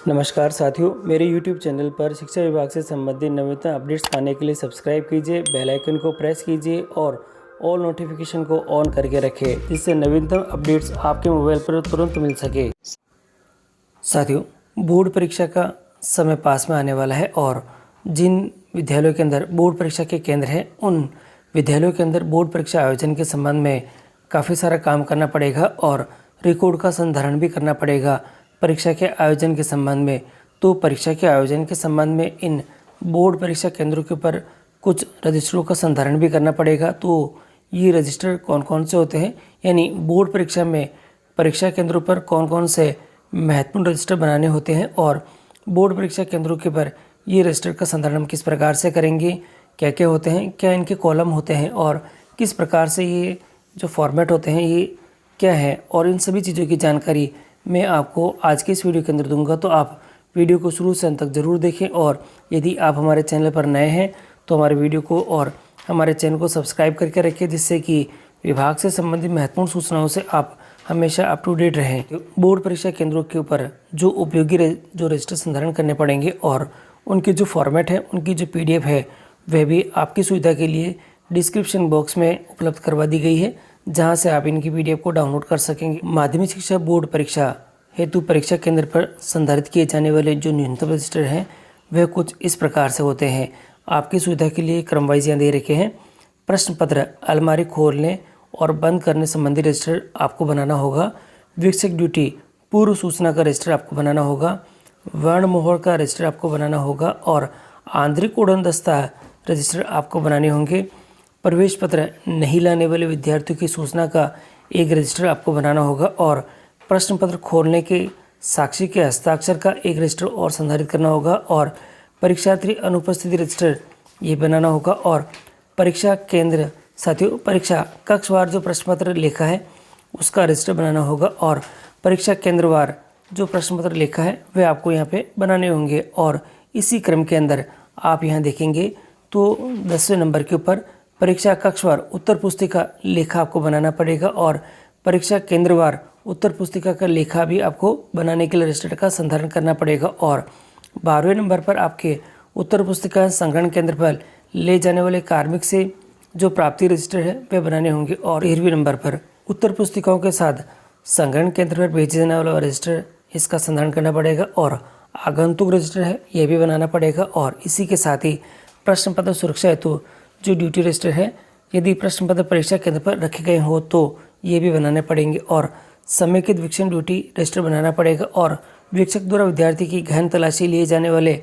नमस्कार साथियों, मेरे YouTube चैनल पर शिक्षा विभाग से संबंधित नवीनतम अपडेट्स पाने के लिए सब्सक्राइब कीजिए, बेल आइकन को प्रेस कीजिए और ऑल नोटिफिकेशन को ऑन करके रखें, जिससे नवीनतम अपडेट्स आपके मोबाइल पर तुरंत मिल सके। साथियों, बोर्ड परीक्षा का समय पास में आने वाला है और जिन विद्यालयों के अंदर बोर्ड परीक्षा के केंद्र हैं, उन विद्यालयों के अंदर बोर्ड परीक्षा आयोजन के संबंध में काफ़ी सारा काम करना पड़ेगा और रिकॉर्ड का संधारण भी करना पड़ेगा परीक्षा के आयोजन के संबंध में। तो परीक्षा के आयोजन के संबंध में इन बोर्ड परीक्षा केंद्रों के ऊपर कुछ रजिस्टरों का संधारण भी करना पड़ेगा। तो ये रजिस्टर कौन कौन से होते हैं, यानी बोर्ड परीक्षा में परीक्षा केंद्रों पर कौन कौन से महत्वपूर्ण रजिस्टर बनाने होते हैं और बोर्ड परीक्षा केंद्रों के पर ये रजिस्टर का संधारण किस प्रकार से करेंगे, क्या क्या होते हैं, क्या इनके कॉलम होते हैं और किस प्रकार से ये जो फॉर्मेट होते हैं ये क्या है, और इन सभी चीज़ों की जानकारी मैं आपको आज के इस वीडियो के अंदर दूंगा। तो आप वीडियो को शुरू से अंत तक ज़रूर देखें और यदि आप हमारे चैनल पर नए हैं तो हमारे वीडियो को और हमारे चैनल को सब्सक्राइब करके रखें, जिससे कि विभाग से संबंधित महत्वपूर्ण सूचनाओं से आप हमेशा अप टू डेट रहें। बोर्ड परीक्षा केंद्रों के ऊपर जो उपयोगी जो रजिस्टर संधारण करने पड़ेंगे और उनके जो फॉर्मेट है, उनकी जो PDF है, वह भी आपकी सुविधा के लिए डिस्क्रिप्शन बॉक्स में उपलब्ध करवा दी गई है, जहां से आप इनकी PDF को डाउनलोड कर सकेंगे। माध्यमिक शिक्षा बोर्ड परीक्षा हेतु परीक्षा केंद्र पर संधारित किए जाने वाले जो न्यूनतम रजिस्टर हैं वह कुछ इस प्रकार से होते हैं। आपकी सुविधा के लिए क्रमवाइज यहाँ दे रखे हैं। प्रश्न पत्र अलमारी खोलने और बंद करने संबंधी रजिस्टर आपको बनाना होगा। वीक्षक ड्यूटी पूर्व सूचना का रजिस्टर आपको बनाना होगा। वर्ण मोहर का रजिस्टर आपको बनाना होगा और आंतरिक उड़न दस्ता रजिस्टर आपको बनाने होंगे। प्रवेश पत्र नहीं लाने वाले विद्यार्थियों की सूचना का एक रजिस्टर आपको बनाना होगा और प्रश्न पत्र खोलने के साक्षी के हस्ताक्षर का एक रजिस्टर और संधारित करना होगा और परीक्षार्थी अनुपस्थिति रजिस्टर ये बनाना होगा। और परीक्षा केंद्र साथियों, परीक्षा कक्षवार जो प्रश्न पत्र लिखा है उसका रजिस्टर बनाना होगा और परीक्षा केंद्रवार जो प्रश्न पत्र लिखा है वह आपको यहाँ पे बनाने होंगे। और इसी क्रम के अंदर आप यहाँ देखेंगे तो 10वें नंबर के ऊपर परीक्षा कक्षवार उत्तर पुस्तिका लेखा आपको बनाना पड़ेगा और परीक्षा केंद्रवार उत्तर पुस्तिका का लेखा भी आपको बनाने के लिए रजिस्टर का संधारण करना पड़ेगा। और 12वें नंबर पर आपके उत्तर पुस्तिका संग्रहण केंद्र पर ले जाने वाले कार्मिक से जो प्राप्ति रजिस्टर है वह बनाने होंगे। और 13वें नंबर पर उत्तर पुस्तिकाओं के साथ संग्रहण केंद्र पर भेजे जाने वाला रजिस्टर, इसका संधारण करना पड़ेगा और आगंतुक रजिस्टर है यह भी बनाना पड़ेगा। और इसी के साथ ही प्रश्न पत्र सुरक्षा हेतु जो ड्यूटी रजिस्टर है, यदि प्रश्न पत्र परीक्षा केंद्र पर रखे गए हो तो ये भी बनाने पड़ेंगे। और समेकित वीक्षण ड्यूटी रजिस्टर बनाना पड़ेगा और वीक्षक द्वारा विद्यार्थी की गहन तलाशी लिए जाने वाले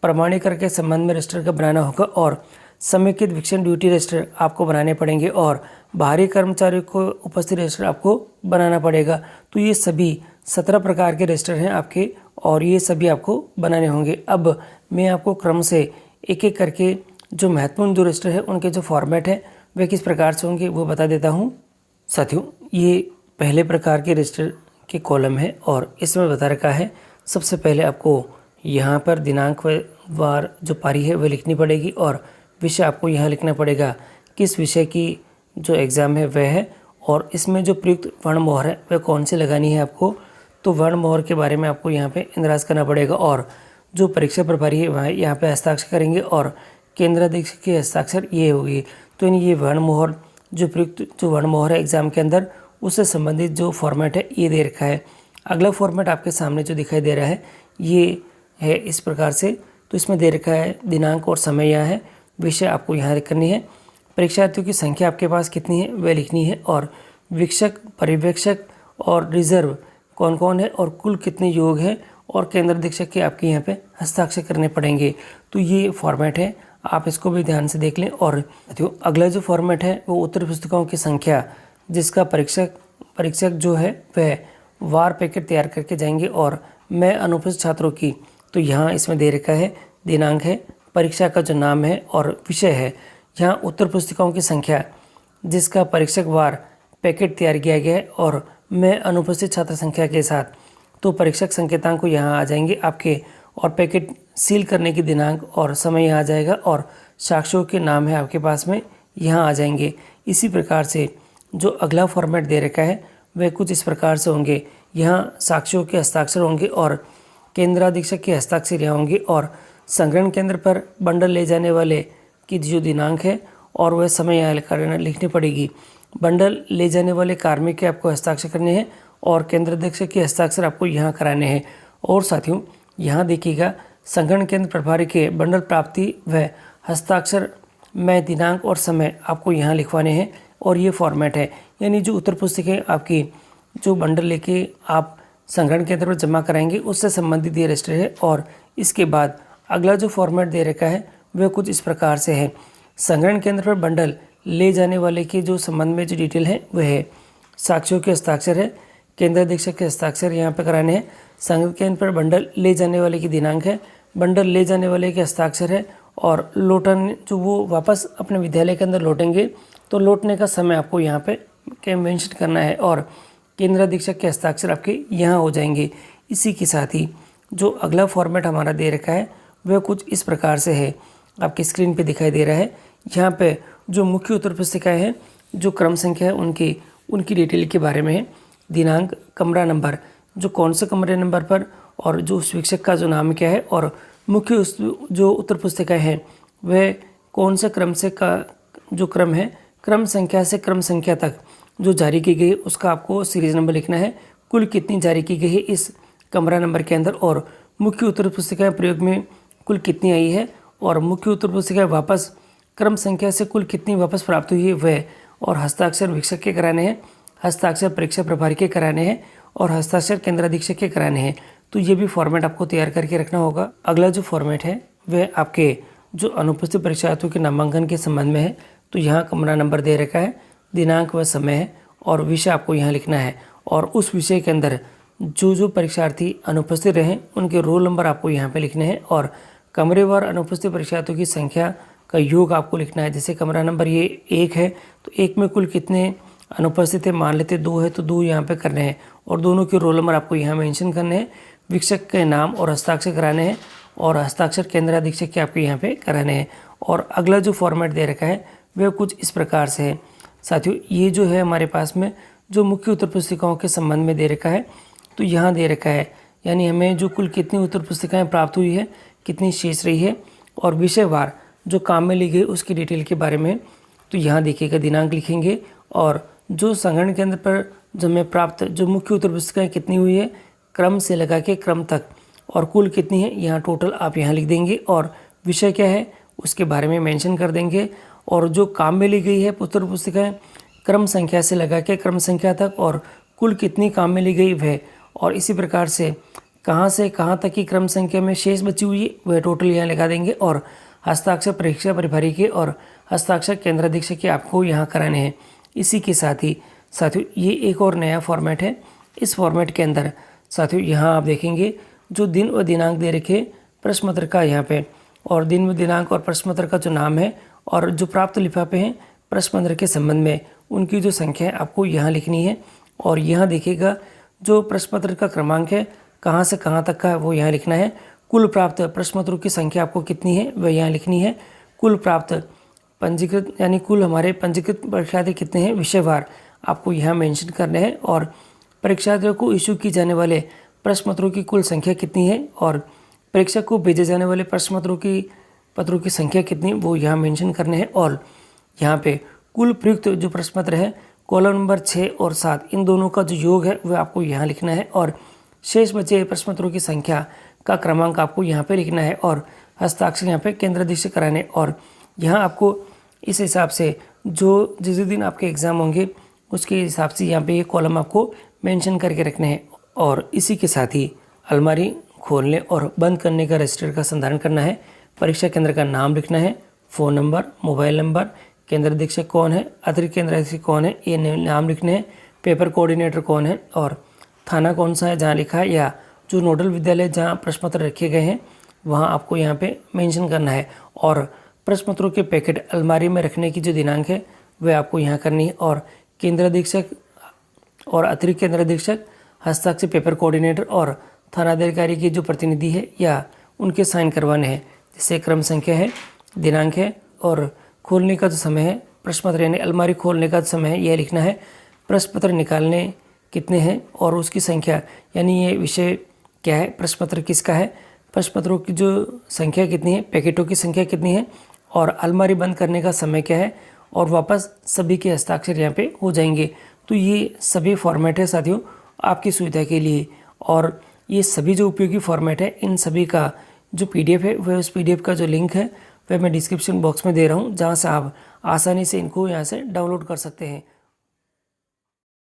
प्रमाणीकरण के संबंध में रजिस्टर का बनाना होगा और समेकित वीक्षण ड्यूटी रजिस्टर आपको बनाने पड़ेंगे और बाहरी कर्मचारियों को उपस्थित रजिस्टर आपको बनाना पड़ेगा। तो ये सभी 17 प्रकार के रजिस्टर हैं आपके और ये सभी आपको बनाने होंगे। अब मैं आपको क्रम से एक एक करके जो महत्वपूर्ण जो रजिस्टर है उनके जो फॉर्मेट है वे किस प्रकार से होंगे वो बता देता हूँ। साथियों, ये पहले प्रकार के रजिस्टर के कॉलम है और इसमें बता रखा है सबसे पहले आपको यहाँ पर दिनांक वार जो पारी है वह लिखनी पड़ेगी और विषय आपको यहाँ लिखना पड़ेगा किस विषय की जो एग्ज़ाम है वह है और इसमें जो प्रयुक्त वर्ण मोहर है वह कौन सी लगानी है आपको। तो वर्ण मोहर के बारे में आपको यहाँ पे इंदराज करना पड़ेगा और जो परीक्षा प्रभारी है वह यहाँ पे हस्ताक्षर करेंगे और केंद्राधीश के हस्ताक्षर ये होगी। तो ये वर्ण मोहर जो प्रयुक्त जो वर्ण मोहर है एग्जाम के अंदर उससे संबंधित जो फॉर्मेट है ये दे रखा है। अगला फॉर्मेट आपके सामने जो दिखाई दे रहा है ये है इस प्रकार से। तो इसमें दे रखा है दिनांक और समय यहाँ है, विषय आपको यहाँ करनी है, परीक्षार्थियों की संख्या आपके पास कितनी है वह लिखनी है और वीक्षक, पर्यवेक्षक और रिजर्व कौन कौन है और कुल कितने योग हैं और केंद्र अधीक्षक के आपके यहाँ पे हस्ताक्षर करने पड़ेंगे। तो ये फॉर्मेट है, आप इसको भी ध्यान से देख लें। और अगला जो फॉर्मेट है वो उत्तर पुस्तिकाओं की संख्या जिसका परीक्षक जो है वह वार पैकेट तैयार करके जाएंगे और मैं अनुपस्थित छात्रों की, तो यहाँ इसमें दे रखा है दिनांक है, परीक्षा का जो नाम है और विषय है, यहाँ उत्तर पुस्तिकाओं की संख्या जिसका परीक्षक वार पैकेट तैयार किया गया है और मैं अनुपस्थित छात्र संख्या के साथ, तो परीक्षक संकेतांक को यहाँ आ जाएंगे आपके और पैकेट सील करने की दिनांक और समय यहाँ आ जाएगा और साक्षियों के नाम है आपके पास में यहाँ आ जाएंगे। इसी प्रकार से जो अगला फॉर्मेट दे रखा है वह कुछ इस प्रकार से होंगे। यहाँ साक्षियों के हस्ताक्षर होंगे और केंद्राधीक्षक के हस्ताक्षर यहाँ होंगे और संग्रहण केंद्र पर बंडल ले जाने वाले की जो दिनांक है और वह समय यहाँ लिखनी पड़ेगी। बंडल ले जाने वाले कार्मिक के आपको हस्ताक्षर करने हैं और केंद्राधीक्षक के हस्ताक्षर आपको यहाँ कराने हैं। और साथियों यहाँ देखिएगा, संग्रहण केंद्र प्रभारी के बंडल प्राप्ति व हस्ताक्षर में दिनांक और समय आपको यहाँ लिखवाने हैं और ये फॉर्मेट है। यानी जो उत्तर पुस्तिकाएँ आपकी जो बंडल लेके आप संग्रहण केंद्र पर जमा कराएंगे उससे संबंधित ये रजिस्टर है। और इसके बाद अगला जो फॉर्मेट दे रखा है वह कुछ इस प्रकार से है। संग्रहण केंद्र पर बंडल ले जाने वाले के जो संबंध में जो डिटेल है वह है, साक्षियों के हस्ताक्षर है, केंद्राधीक्षक के हस्ताक्षर यहाँ पे कराने हैं। संग्रहण केंद्र पर बंडल ले जाने वाले की दिनांक है, बंडल ले जाने वाले के हस्ताक्षर है और लौटन जो वो वापस अपने विद्यालय के अंदर लौटेंगे तो लौटने का समय आपको यहाँ पे मेंशन करना है और केंद्राधीक्षक के हस्ताक्षर आपके यहाँ हो जाएंगे। इसी के साथ ही जो अगला फॉर्मेट हमारा दे रखा है वह कुछ इस प्रकार से है, आपकी स्क्रीन पे दिखाई दे रहा है। यहाँ पे जो मुख्य उत्तर पुस्तिकाएँ हैं, जो क्रम संख्या है उनकी डिटेल के बारे में है, दिनांक, कमरा नंबर, जो कौन से कमरे नंबर पर और जो उस शिक्षक का जो नाम क्या है और मुख्य जो उत्तर पुस्तिकाएँ हैं वह कौन से क्रम से का जो क्रम है, क्रम संख्या से क्रम संख्या तक जो जारी की गई उसका आपको सीरीज नंबर लिखना है, कुल कितनी जारी की गई है इस कमरा नंबर के अंदर और मुख्य उत्तर पुस्तिकाएँ प्रयोग में कुल कितनी आई है और मुख्य उत्तर पुस्तिकाएँ वापस क्रम संख्या से कुल कितनी वापस प्राप्त हुई है वह, और हस्ताक्षर वीक्षक के कराने हैं, हस्ताक्षर परीक्षा प्रभारी के कराने हैं और हस्ताक्षर केंद्राधीक्षक के कराने हैं। तो ये भी फॉर्मेट आपको तैयार करके रखना होगा। अगला जो फॉर्मेट है वह आपके जो अनुपस्थित परीक्षार्थियों के नामांकन के संबंध में है। तो यहाँ कमरा नंबर दे रखा है, दिनांक व समय है और विषय आपको यहाँ लिखना है और उस विषय के अंदर जो परीक्षार्थी अनुपस्थित रहे उनके रोल नंबर आपको यहाँ पे लिखने हैं और कमरेवार अनुपस्थित परीक्षार्थियों की संख्या का योग आपको लिखना है। जैसे कमरा नंबर ये 1 है तो 1 में कुल कितने अनुपस्थित है, मान लेते 2 है तो 2 यहाँ पे करने हैं और दोनों के रोल नंबर आपको यहाँ मेंशन करने हैं, शिक्षक के नाम और हस्ताक्षर कराने हैं और हस्ताक्षर केंद्राधीक्षक के आपको यहाँ पे कराने हैं। और अगला जो फॉर्मेट दे रखा है वह कुछ इस प्रकार से है। साथियों ये जो है हमारे पास में जो मुख्य उत्तर पुस्तिकाओं के संबंध में दे रखा है, तो यहाँ दे रखा है यानी हमें जो कुल कितनी उत्तर पुस्तिकाएँ प्राप्त हुई है, कितनी शेष रही है और विषयवार जो काम में ली गई उसकी डिटेल के बारे में। तो यहाँ देखिएगा, दिनांक लिखेंगे और जो संग्रहण केंद्र पर जो हमें प्राप्त जो मुख्य उत्तर पुस्तिकाएँ कितनी हुई है क्रम से लगा के क्रम तक और कुल कितनी है यहाँ टोटल आप यहाँ लिख देंगे और विषय क्या है उसके बारे में मेंशन कर देंगे और जो काम में ली गई है उत्तर पुस्तिकाएँ क्रम संख्या से लगा के क्रम संख्या तक और कुल कितनी काम में ली गई वह, और इसी प्रकार से कहाँ तक की क्रम संख्या में शेष बची हुई है वह टोटल यहाँ लगा देंगे और हस्ताक्षर परीक्षा प्रभारी के और हस्ताक्षर केंद्राधीक्षक के आपको यहाँ कराने हैं। इसी के साथ ही साथियों ये एक और नया फॉर्मेट है। इस फॉर्मेट के अंदर साथियों यहाँ आप देखेंगे जो दिन व दिनांक दे रखे प्रश्न पत्र का यहाँ पे और दिन व दिनांक और प्रश्न पत्र का जो नाम है और जो प्राप्त लिफाफे हैं प्रश्न पत्र के संबंध में उनकी जो संख्या है आपको यहाँ लिखनी है। और यहाँ देखिएगा जो प्रश्न पत्र का क्रमांक है कहाँ से कहाँ तक का वो यहाँ लिखना है। कुल प्राप्त प्रश्न पत्रों की संख्या आपको कितनी है वह यहाँ लिखनी है। कुल प्राप्त पंजीकृत यानी कुल हमारे पंजीकृत परीक्षार्थी कितने हैं विषयवार आपको यहाँ मेंशन करने हैं और परीक्षार्थियों को इशू की जाने वाले प्रश्न पत्रों की कुल संख्या कितनी है और परीक्षक को भेजे जाने वाले प्रश्न पत्रों की संख्या कितनी वो यहाँ मेंशन करने हैं। और यहाँ पे कुल प्रयुक्त जो प्रश्न पत्र है कॉलम नंबर 6 और 7 इन दोनों का जो योग है वह आपको यहाँ लिखना है और शेष बचे प्रश्न पत्रों की संख्या का क्रमांक आपको यहाँ पे लिखना है और हस्ताक्षर यहाँ पे केंद्राधीक्षक कराने। और यहाँ आपको इस हिसाब से जो जिस दिन आपके एग्ज़ाम होंगे उसके हिसाब से यहाँ पे ये कॉलम आपको मेंशन करके रखने हैं। और इसी के साथ ही अलमारी खोलने और बंद करने का रजिस्टर का संधारण करना है। परीक्षा केंद्र का नाम लिखना है, फ़ोन नंबर, मोबाइल नंबर, केंद्राधीक्षक कौन है, अतिरिक्त केंद्राधीक्षक कौन है ये नाम लिखने हैं, पेपर कोऑर्डिनेटर कौन है और थाना कौन सा है जहाँ लिखा है या जो नोडल विद्यालय जहाँ प्रश्न पत्र रखे गए हैं वहाँ आपको यहाँ पे मेंशन करना है। और प्रश्न पत्रों के पैकेट अलमारी में रखने की जो दिनांक है वह आपको यहाँ करनी है और केंद्राधीक्षक और अतिरिक्त केंद्राधीक्षक, हस्ताक्षर पेपर कोऑर्डिनेटर और थानाधिकारी की जो प्रतिनिधि है या उनके साइन करवाने हैं। जैसे क्रम संख्या है, दिनांक है और खोलने का जो समय है, प्रश्न पत्र यानी अलमारी खोलने का समय है यह लिखना है, प्रश्न पत्र निकालने कितने हैं और उसकी संख्या यानी ये विषय क्या है, प्रश्न पत्र किसका है, प्रश्न पत्रों की जो संख्या कितनी है, पैकेटों की संख्या कितनी है, और अलमारी बंद करने का समय क्या है, और वापस सभी के हस्ताक्षर यहाँ पे हो जाएंगे। तो ये सभी फॉर्मेट है साथियों आपकी सुविधा के लिए, और ये सभी जो उपयोगी फॉर्मेट है इन सभी का जो PDF है वह उस PDF का जो लिंक है वह मैं डिस्क्रिप्शन बॉक्स में दे रहा हूँ, जहाँ से आप आसानी से इनको यहाँ से डाउनलोड कर सकते हैं।